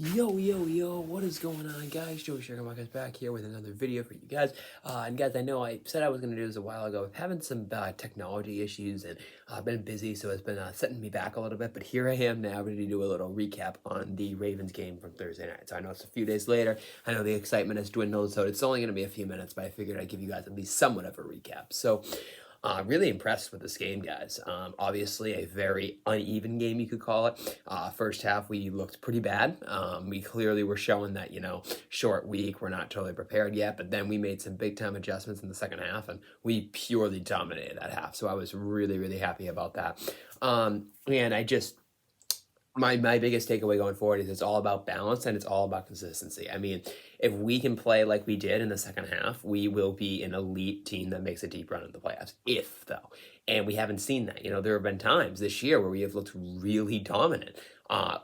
Yo, what is going on, guys? Joey Sugarmark is back here with another video for you guys. And guys, I know I said I was going to do this a while ago. Having some technology issues and I've been busy, so it's been setting me back a little bit. But here I am now ready to do a little recap on the Ravens game from Thursday night. So I know it's a few days later. I know the excitement has dwindled, so it's only going to be a few minutes, but I figured I'd give you guys at least somewhat of a recap. So really impressed with this game, guys. Obviously, a very uneven game, you could call it. First half, we looked pretty bad. We clearly were showing that, short week, we're not totally prepared yet, but then we made some big-time adjustments in the second half, and we purely dominated that half. So I was really, really happy about that. And I just my biggest takeaway going forward is it's all about balance and it's all about consistency. I mean, if we can play like we did in the second half, we will be an elite team that makes a deep run in the playoffs. If though, and we haven't seen that. There have been times this year where we have looked really dominant. I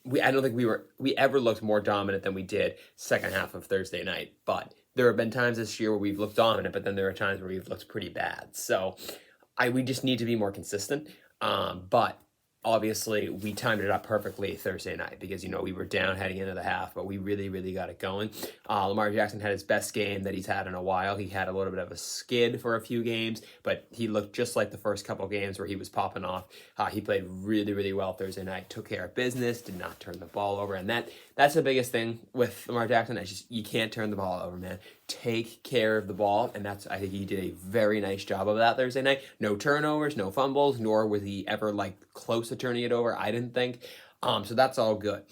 don't think we ever looked more dominant than we did second half of Thursday night. But there have been times this year where we've looked dominant, but then there are times where we've looked pretty bad. So we just need to be more consistent. But obviously we timed it up perfectly Thursday night because we were down heading into the half, but we really got it going. Lamar Jackson had his best game that he's had in a while. He had a little bit of a skid for a few games, but he looked just like the first couple games where he was popping off. He played really well Thursday night, took care of business, did not turn the ball over, and that's the biggest thing with Lamar Jackson. It's just you can't turn the ball over, man. Take care of the ball, and I think he did a very nice job of that Thursday night. No turnovers, no fumbles, nor was he ever close to turning it over, I didn't think. So that's all good.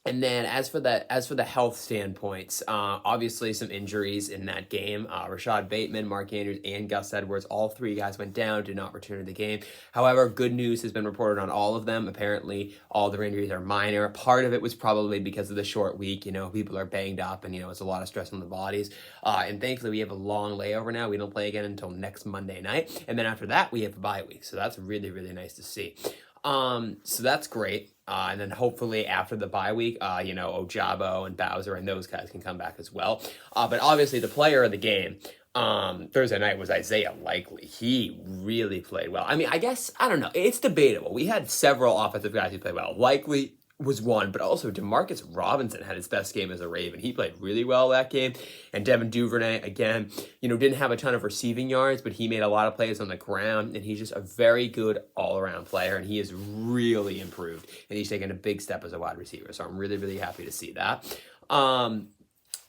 And then as for the health standpoints, obviously some injuries in that game. Rashad Bateman, Mark Andrews, and Gus Edwards, all three guys went down, did not return to the game. However, good news has been reported on all of them. Apparently, all their injuries are minor. Part of it was probably because of the short week. People are banged up, and it's a lot of stress on the bodies. And thankfully, we have a long layover now. We don't play again until next Monday night, and then after that, we have a bye week. So that's really nice to see. So that's great. And then hopefully after the bye week, Ojabo and Bowser and those guys can come back as well. But obviously the player of the game, Thursday night was Isaiah Likely. He really played well. I mean, I don't know. It's debatable. We had several offensive guys who played well. Likely was one, but also Demarcus Robinson had his best game as a Raven. He played really well that game. And Devin Duvernay, again, didn't have a ton of receiving yards, but he made a lot of plays on the ground, and he's just a very good all-around player, and he has really improved, and he's taken a big step as a wide receiver. So I'm really happy to see that.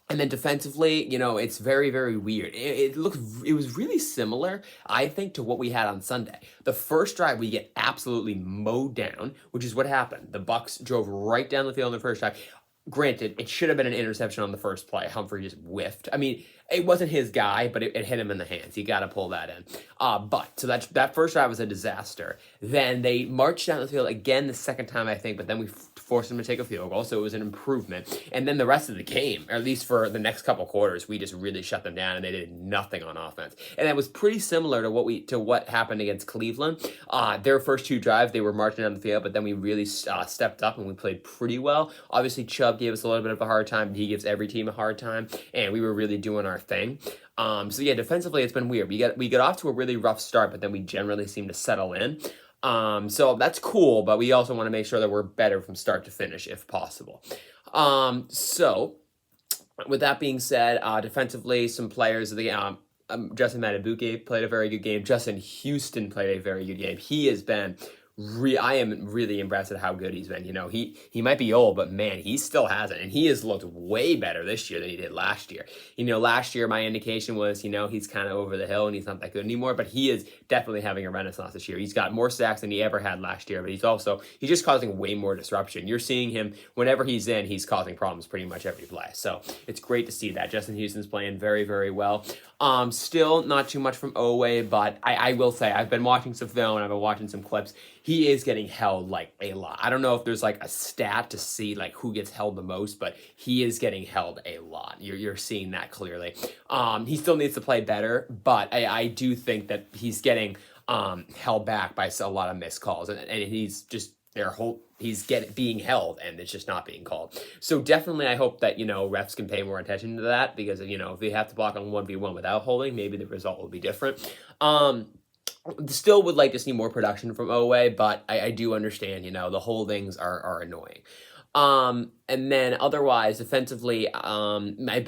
And then defensively, it's very weird. It was really similar, I think, to what we had on Sunday. The first drive, we get absolutely mowed down, which is what happened. The Bucs drove right down the field in the first drive. Granted, it should have been an interception on the first play. Humphrey just whiffed. I mean, it wasn't his guy, but it hit him in the hands. You got to pull that in. So that first drive was a disaster. Then they marched down the field again the second time, I think, but then we forced them to take a field goal, so it was an improvement. And then the rest of the game, or at least for the next couple quarters, we just really shut them down, and they did nothing on offense. And that was pretty similar to what happened against Cleveland. Their first two drives, they were marching down the field, but then we really stepped up and we played pretty well. Obviously, Chubb gave us a little bit of a hard time. He gives every team a hard time, and we were really doing our thing. So yeah, defensively, it's been weird. We got off to a really rough start, but then we generally seem to settle in. So that's cool, but we also want to make sure that we're better from start to finish if possible. So with that being said, defensively, some players of the Justin Matabuke played a very good game. Justin Houston played a very good game. He has been I am really impressed at how good he's been. He might be old, but man, he still has it. And he has looked way better this year than he did last year. Last year, my indication was, he's kind of over the hill and he's not that good anymore, but he is definitely having a renaissance this year. He's got more sacks than he ever had last year, but he's just causing way more disruption. You're seeing him, whenever he's in, he's causing problems pretty much every play. So it's great to see that. Justin Houston's playing very well. Still not too much from Oweh, but I will say, I've been watching some film and I've been watching some clips. He is getting held a lot. I don't know if there's a stat to see who gets held the most, but he is getting held a lot. You're seeing that clearly. He still needs to play better, but I do think that he's getting held back by a lot of missed calls, and he's just being held, and it's just not being called. So definitely, I hope that refs can pay more attention to that, because if they have to block on 1v1 without holding, maybe the result will be different. Still would like to see more production from Oweh, but I do understand, the holdings are annoying. And then otherwise, defensively, my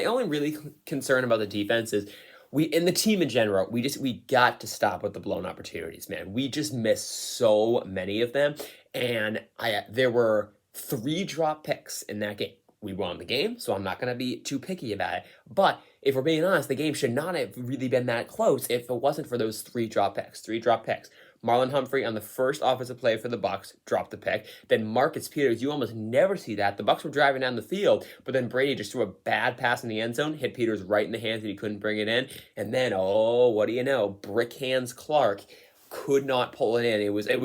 only really concern about the defense is in the team in general, we got to stop with the blown opportunities, man. We just missed so many of them, and there were 3 drop picks in that game. We won the game, so I'm not going to be too picky about it. But if we're being honest, the game should not have really been that close if it wasn't for those 3 drop picks. 3 drop picks. Marlon Humphrey on the first offensive play for the Bucks dropped the pick. Then Marcus Peters, you almost never see that. The Bucks were driving down the field, but then Brady just threw a bad pass in the end zone, hit Peters right in the hands and he couldn't bring it in. And then, oh, what do you know? Brick hands Clark could not pull it in. It was like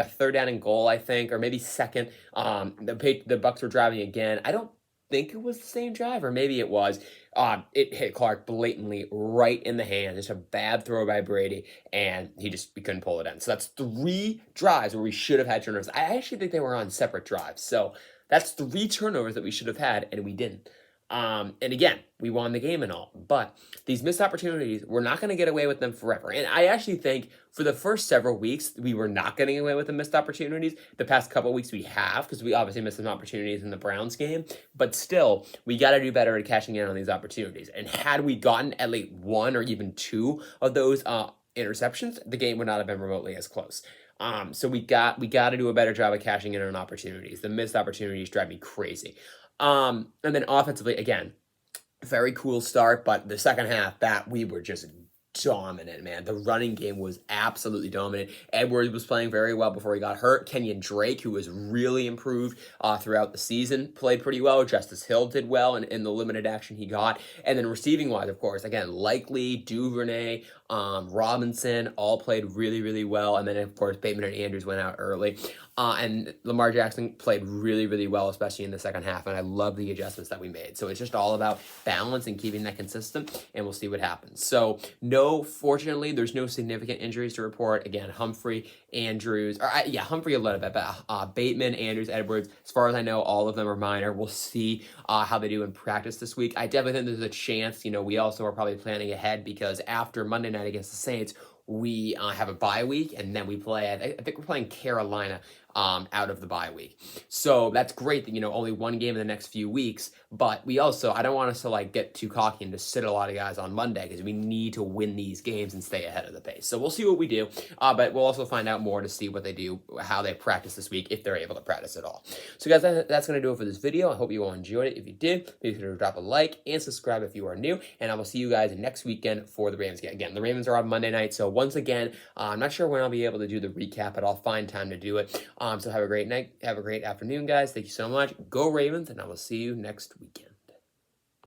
a 3rd down and goal, I think, or maybe 2nd. The Bucks were driving again. I don't think it was the same drive, or maybe it was. It hit Clark blatantly right in the hand. Just a bad throw by Brady, and we couldn't pull it in. So that's 3 drives where we should have had turnovers. I actually think they were on separate drives. So that's 3 turnovers that we should have had, and we didn't. And again, we won the game and all, but these missed opportunities, we're not going to get away with them forever. And I actually think for the first several weeks, we were not getting away with the missed opportunities. The past couple of weeks we have, because we obviously missed some opportunities in the Browns game, but still, we got to do better at cashing in on these opportunities. And had we gotten at least 1 or even 2 of those interceptions, the game would not have been remotely as close. So we got to do a better job of cashing in on opportunities. The missed opportunities drive me crazy. And then offensively, again, very cool start, but the second half, we were just dominant, man. The running game was absolutely dominant. Edwards was playing very well before he got hurt. Kenyon Drake, who was really improved throughout the season, played pretty well. Justice Hill did well in the limited action he got. And then receiving-wise, of course, again, Likely, Duvernay, Robinson all played really, really well. And then, of course, Bateman and Andrews went out early. And Lamar Jackson played really, really well, especially in the second half. And I love the adjustments that we made. So it's just all about balance and keeping that consistent. And we'll see what happens. So, fortunately, there's no significant injuries to report. Again, Humphrey, Andrews, Humphrey a little bit, but Bateman, Andrews, Edwards, as far as I know, all of them are minor. We'll see how they do in practice this week. I definitely think there's a chance, we also are probably planning ahead because after Monday night against the Saints, we have a bye week, and then we play, I think we're playing Carolina out of the bye week. So that's great that, only 1 game in the next few weeks, but I don't want us to get too cocky and just sit a lot of guys on Monday because we need to win these games and stay ahead of the pace. So we'll see what we do, but we'll also find out more to see what they do, how they practice this week, if they're able to practice at all. So guys, that's going to do it for this video. I hope you all enjoyed it. If you did, be sure to drop a like and subscribe if you are new, and I will see you guys next weekend for the Ravens game. Again, the Ravens are on Monday night, so once again, I'm not sure when I'll be able to do the recap, but I'll find time to do it. So have a great night. Have a great afternoon, guys. Thank you so much. Go Ravens, and I will see you next weekend.